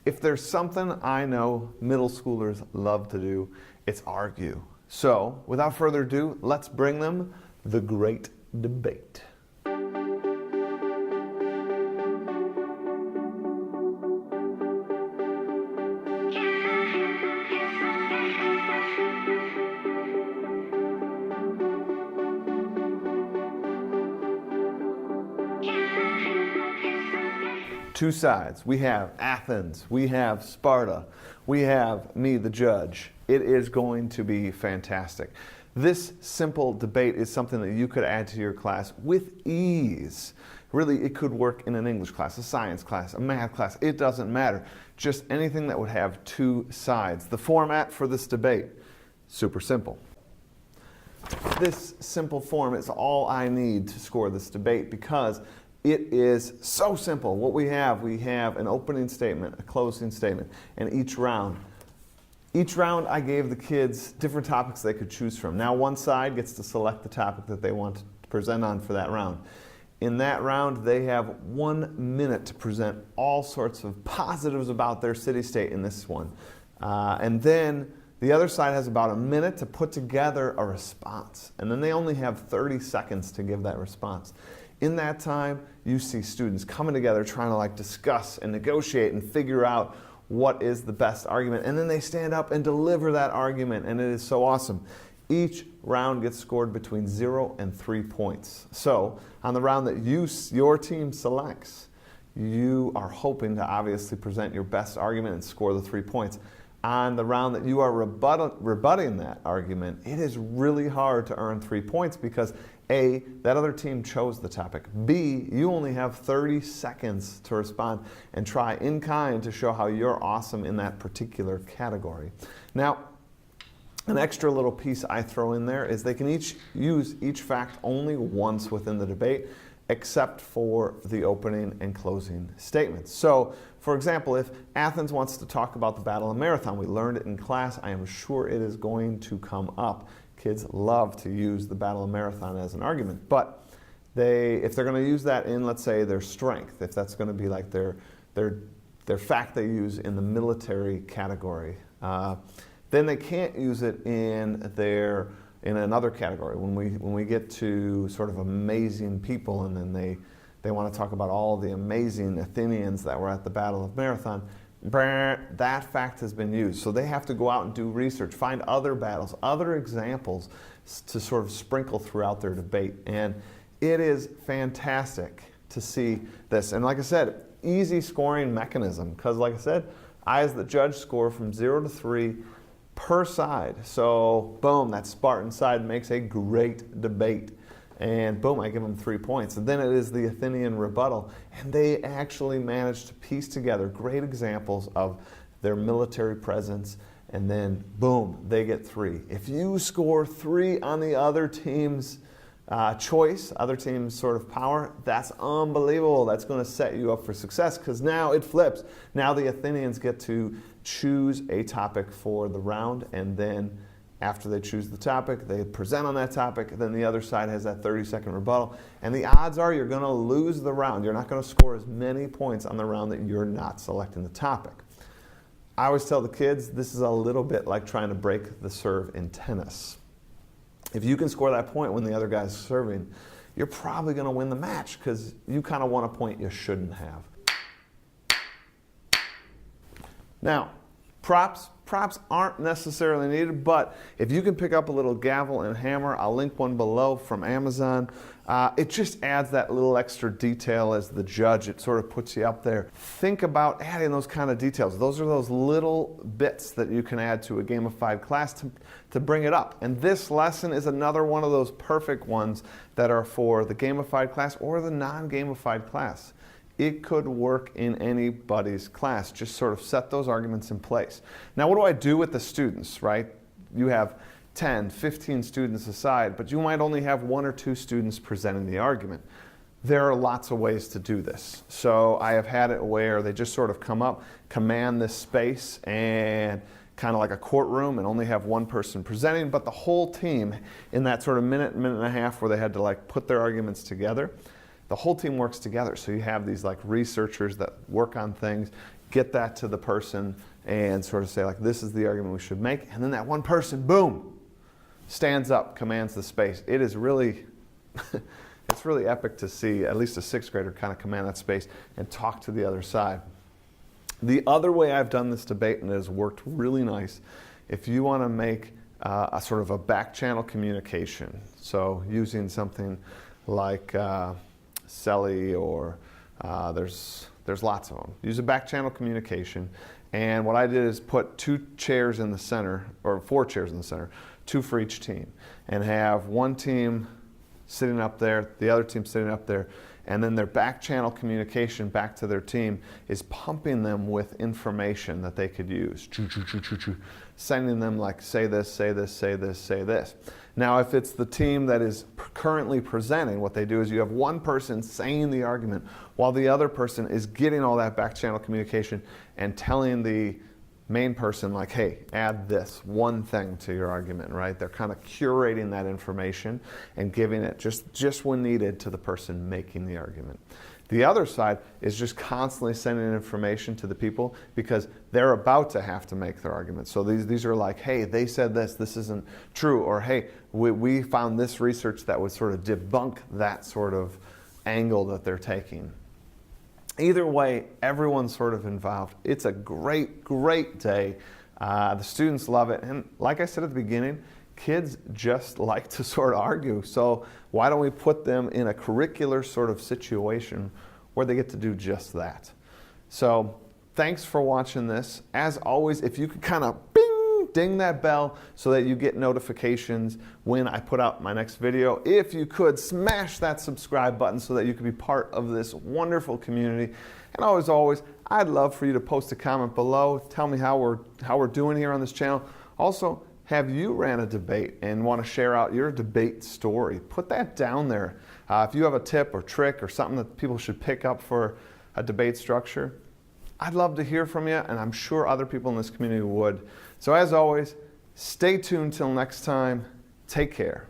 If there's something I know middle schoolers love to do, it's argue. So, without further ado, let's bring them the great debate. Two sides. We have Athens, we have Sparta, we have me, the judge. It is going to be fantastic. This simple debate is something that you could add to your class with ease. Really, it could work in an English class, a science class, a math class. It doesn't matter. Just anything that would have two sides. The format for this debate, super simple. This simple form is all I need to score this debate because it is so simple. What we have an opening statement, a closing statement, and each round I gave the kids different topics they could choose from. Now one side gets to select the topic that they want to present on for that round. In that round, they have 1 minute to present all sorts of positives about their city-state in this one. And then the other side has about a minute to put together a response. And then they only have 30 seconds to give that response. In that time, you see students coming together trying to discuss and negotiate and figure out what is the best argument. And then they stand up and deliver that argument, and it is so awesome. Each round gets scored between 0 and 3 points. So on the round that your team selects, you are hoping to obviously present your best argument and score the 3 points. On the round that you are rebutting that argument, it is really hard to earn 3 points because A, that other team chose the topic. B, you only have 30 seconds to respond and try in kind to show how you're awesome in that particular category. Now, an extra little piece I throw in there is they can each use each fact only once within the debate, except for the opening and closing statements. So, for example, if Athens wants to talk about the Battle of Marathon, we learned it in class, I am sure it is going to come up. Kids love to use the Battle of Marathon as an argument, but if they're going to use that in, let's say, their strength, if that's going to be like their fact they use in the military category, then they can't use it in another category. When we get to sort of amazing people, and then they want to talk about all the amazing Athenians that were at the Battle of Marathon, that fact has been used. So they have to go out and do research, find other battles, other examples to sort of sprinkle throughout their debate. And it is fantastic to see this. And like I said, easy scoring mechanism, because like I said, I as the judge score from 0 to 3 per side. So boom, that Spartan side makes a great debate. And boom, I give them 3 points. And then it is the Athenian rebuttal. And they actually managed to piece together great examples of their military presence. And then boom, they get 3. If you score 3 on the other team's choice, other team's sort of power, that's unbelievable. That's going to set you up for success because now it flips. Now the Athenians get to choose a topic for the round, and then after they choose the topic, they present on that topic, then the other side has that 30-second rebuttal, and the odds are you're going to lose the round. You're not going to score as many points on the round that you're not selecting the topic. I always tell the kids this is a little bit like trying to break the serve in tennis. If you can score that point when the other guy's serving, you're probably going to win the match because you kind of won a point you shouldn't have. Now, props aren't necessarily needed, but if you can pick up a little gavel and hammer, I'll link one below from Amazon. It just adds that little extra detail as the judge. It sort of puts you up there. Think about adding those kind of details. Those are those little bits that you can add to a gamified class to bring it up. And this lesson is another one of those perfect ones that are for the gamified class or the non-gamified class. It could work in anybody's class. Just sort of set those arguments in place. Now, what do I do with the students, right? You have 10, 15 students aside, but you might only have 1 or 2 students presenting the argument. There are lots of ways to do this. So I have had it where they just sort of come up, command this space, and kind of like a courtroom, and only have one person presenting, but the whole team in that sort of minute and a half where they had to like put their arguments together, the whole team works together. So you have these like researchers that work on things, get that to the person and sort of say, like, this is the argument we should make. And then that one person, boom, stands up, commands the space. It is really, it's really epic to see at least a sixth grader kind of command that space and talk to the other side. The other way I've done this debate, and it has worked really nice, if you want to make a sort of a back channel communication, so using something like Selly or there's lots of them. Use a back channel communication, and what I did is put 2 chairs in the center, or 4 chairs in the center, 2 for each team, and have one team sitting up there, the other team sitting up there, and then their back channel communication back to their team is pumping them with information that they could use. Sending them like, say this, say this, say this, say this. Now, if it's the team that is currently presenting, what they do is you have one person saying the argument while the other person is getting all that back channel communication and telling the main person, like, hey, add this one thing to your argument, right? They're kind of curating that information and giving it just when needed to the person making the argument. The other side is just constantly sending information to the people because they're about to have to make their argument. So these are like, hey, they said this isn't true, or hey, we found this research that would sort of debunk that sort of angle that they're taking. Either way, everyone's sort of involved. It's a great, great day. The students love it. And like I said at the beginning, kids just like to sort of argue. So why don't we put them in a curricular sort of situation where they get to do just that? So thanks for watching this. As always, if you could kind of ding that bell so that you get notifications when I put out my next video. If you could smash that subscribe button so that you can be part of this wonderful community. And always, I'd love for you to post a comment below. Tell me how we're doing here on this channel. Also, have you ran a debate and want to share out your debate story? Put that down there. If you have a tip or trick or something that people should pick up for a debate structure, I'd love to hear from you, and I'm sure other people in this community would. So as always, stay tuned till next time. Take care.